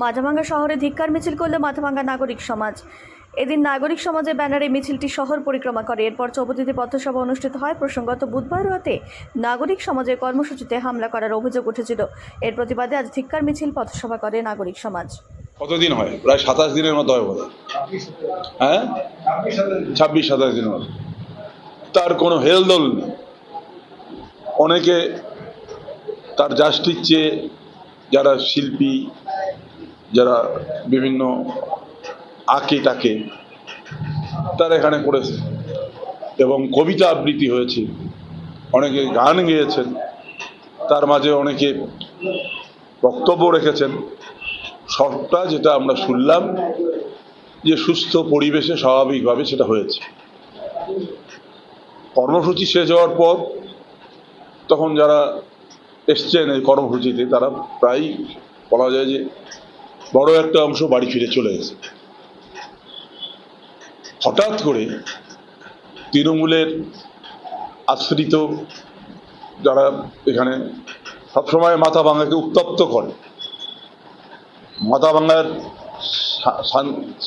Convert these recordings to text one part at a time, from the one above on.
মাথাভাঙ্গা শহরে ধিক্কার মিছিল করল মাথাভাঙ্গা নাগরিক সমাজ। এদিন নাগরিক সমাজের ব্যানারে মিছিলটি শহর পরিক্রমা করে। এরপর চৌপতিতে পথসভা অনুষ্ঠিত হয়। প্রসঙ্গত বুধবার রাতে নাগরিক সমাজের কর্মসূচিতে হামলা করার অভিযোগ উঠেছিল। এর প্রতিবাদে আজ ধিক্কার মিছিল পথসভা করে নাগরিক সমাজ। কতদিন হয়? প্রায় 27 দিনের মতো হয় বোধ হয়। হ্যাঁ, 26-27 দিনের মতো। তার কোনো হেলদোল নেই। অনেকে তার জাস্টিস চেয়ে, যারা শিল্পী, যারা বিভিন্ন আঁকে টাকে, তারা এখানে করেছে এবং কবিতা আবৃত্তি হয়েছে, অনেকে গান গেয়েছেন, তার মাঝে অনেকে বক্তব্য রেখেছেন। সবটা যেটা আমরা শুনলাম যে সুস্থ পরিবেশে স্বাভাবিকভাবে সেটা হয়েছে। কর্মসূচি শেষ হওয়ার পর তখন যারা এসছেন এই কর্মসূচিতে, তারা প্রায় বলা যায় যে বড় একটা অংশ বাড়ি ফিরে চলে গেছে। হঠাৎ করে তৃণমূলের আশ্রিত যারা এখানে সবসময় মাথাভাঙ্গাকে উত্তপ্ত করে, মাথাভাঙ্গার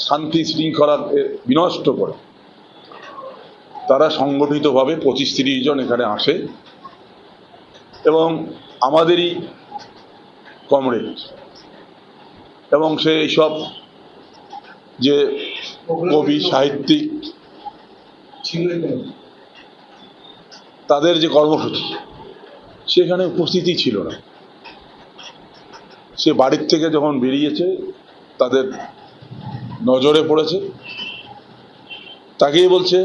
শান্তি শৃঙ্খলাকে বিনষ্ট করে, তারা সংগঠিতভাবে 25-30 জন এখানে আসে এবং আমাদেরই কমরেড, এবং সে এইসব যে কবি সাহিত্যিক তাদের যে কর্মসূচি, সেখানে উপস্থিতি ছিল না। সে বাড়ির থেকে যখন বেরিয়েছে তাদের নজরে পড়েছে, তাকেই বলছে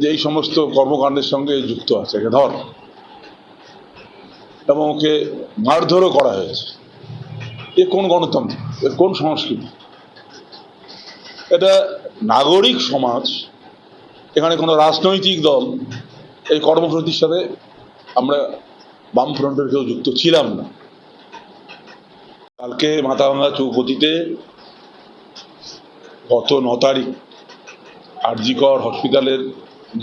যে এই সমস্ত কর্মকাণ্ডের সঙ্গে যুক্ত আছে, একে ধর, এবং ওকে মারধরও করা হয়েছে। এ কোন গণতন্ত্র? এ কোন সংস্কৃতি? এটা নাগরিক সমাজ। এখানে কোনো রাজনৈতিক দল এই কর্মসূচির সাথে আমরা বামফ্রন্টের কেউ যুক্ত ছিলাম না। কালকে মাথাভাঙ্গা চৌপতিতে গত 9 তারিখ আর.জি. কর হসপিটালের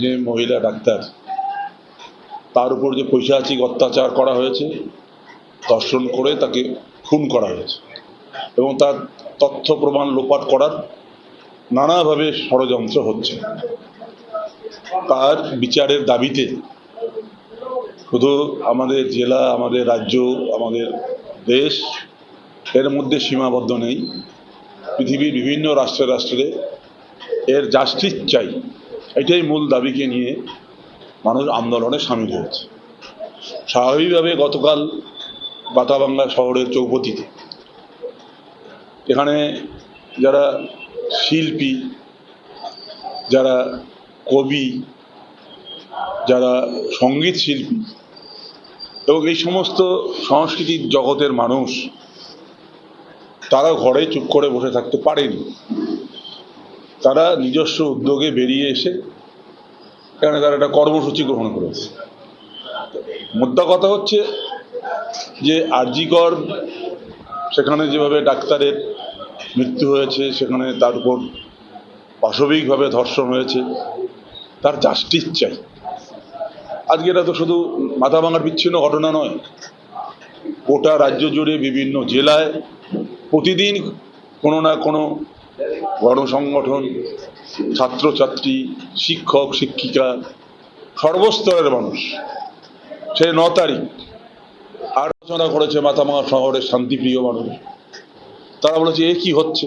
যে মহিলা ডাক্তার, তার উপর যে পৈশাচিক অত্যাচার করা হয়েছে, ধর্ষণ করে তাকে খুন করা হয়েছে এবং তার তথ্য প্রমাণ লোপাট করার নানাভাবে ষড়যন্ত্র হচ্ছে। তার বিচারের দাবিতে শুধু আমাদের জেলা, আমাদের রাজ্য, আমাদের দেশ এর মধ্যে সীমাবদ্ধ নেই, পৃথিবীর বিভিন্ন রাষ্ট্রে এর জাস্টিস চাই, এটাই মূল দাবিকে নিয়ে মানুষ আন্দোলনে সামিল হয়েছে। স্বাভাবিকভাবে গতকাল মাথাভাঙ্গা শহরের চৌপতিতে এখানে যারা শিল্পী, যারা কবি, যারা সঙ্গীত শিল্পী এবং এই সমস্ত সংস্কৃতির জগতের মানুষ, তারা ঘরে চুপ করে বসে থাকতে পারেনি। তারা নিজস্ব উদ্যোগে বেরিয়ে এসে এখানে তারা একটা কর্মসূচি গ্রহণ করেছে। মোদ্দা কথা হচ্ছে যে আর.জি. কর, সেখানে যেভাবে ডাক্তারের মৃত্যু হয়েছে, সেখানে তার উপর পাশবিকভাবে ধর্ষণ হয়েছে, তার জাস্টিস চাই। আজকে এটা তো শুধু মাথাভাঙ্গার বিচ্ছিন্ন ঘটনা নয়, গোটা রাজ্য জুড়ে বিভিন্ন জেলায় প্রতিদিন কোনো না কোনো গণসংগঠন, ছাত্রছাত্রী, শিক্ষক শিক্ষিকা, সর্বস্তরের মানুষ সে 9 তারিখ আলোচনা করেছে মাথাভাঙ্গা শহরের শান্তিপ্রিয় মানুষ। তারা বলেছে এ কি হচ্ছে?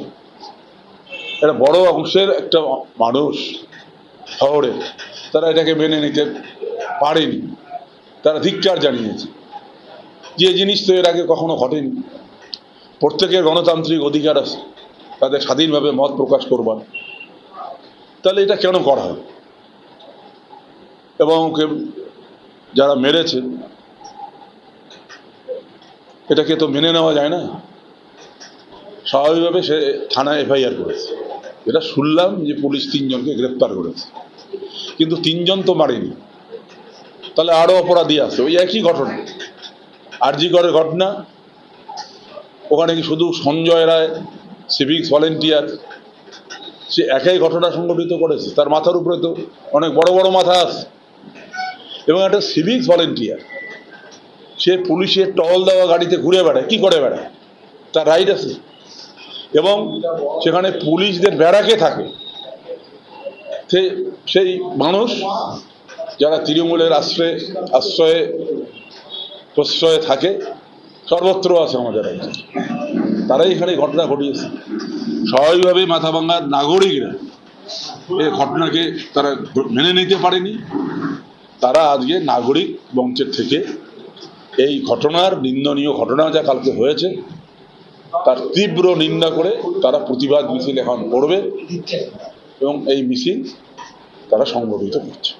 এটা বড় অংশের একটা মানুষ শহরে, তারা এটাকে মেনে নিতে পারেনি, তারা ধিক্কার জানিয়েছে। যে জিনিস তো এর আগে কখনো ঘটেনি। প্রত্যেকের গণতান্ত্রিক অধিকার আছে তাদের স্বাধীনভাবে মত প্রকাশ করবার, তাহলে এটা কেন করা হয়? এবং ওকে যারা মেরেছে এটাকে তো মেনে নেওয়া যায় না। স্বাভাবিকভাবে সে থানায় এফআইআর করেছে। এটা শুনলাম যে পুলিশ 3 জনকে গ্রেপ্তার করেছে, কিন্তু 3 জন তো মারেনি, তাহলে আরো অপরাধী আছে। ওই একই ঘটনা, আর.জি. করের ঘটনা, ওখানে কি শুধু সঞ্জয় রায় সিভিক্স ভলেন্টিয়ার, সে একই ঘটনা সংঘটিত করেছে? তার মাথার উপরে তো অনেক বড় বড় মাথা আছে, এবং একটা সিভিক্স ভলেন্টিয়ার সে পুলিশের টহল দেওয়া গাড়িতে ঘুরে বেড়ায়, কি করে বেড়ায়? তার রাইট আছে? এবং সেখানে পুলিশদের ব্যারাকে থাকে সেই মানুষ যারা তৃণমূলের আশ্রয়ে প্রশ্রয়ে থাকে সর্বত্র আছে আমাদের রাজ্যে, তারাই এখানে ঘটনা ঘটিয়েছে। স্বাভাবিকভাবেই মাথাভাঙ্গার নাগরিকরা এই ঘটনাকে তারা মেনে নিতে পারেনি। তারা আজকে নাগরিক মঞ্চের থেকে এই ঘটনার নিন্দনীয় ঘটনা যা কালকে হয়েছে তার তীব্র নিন্দা করে তারা প্রতিবাদ মিছিল এখন করবে এবং এই মিছিল তারা সংগঠিত করছে।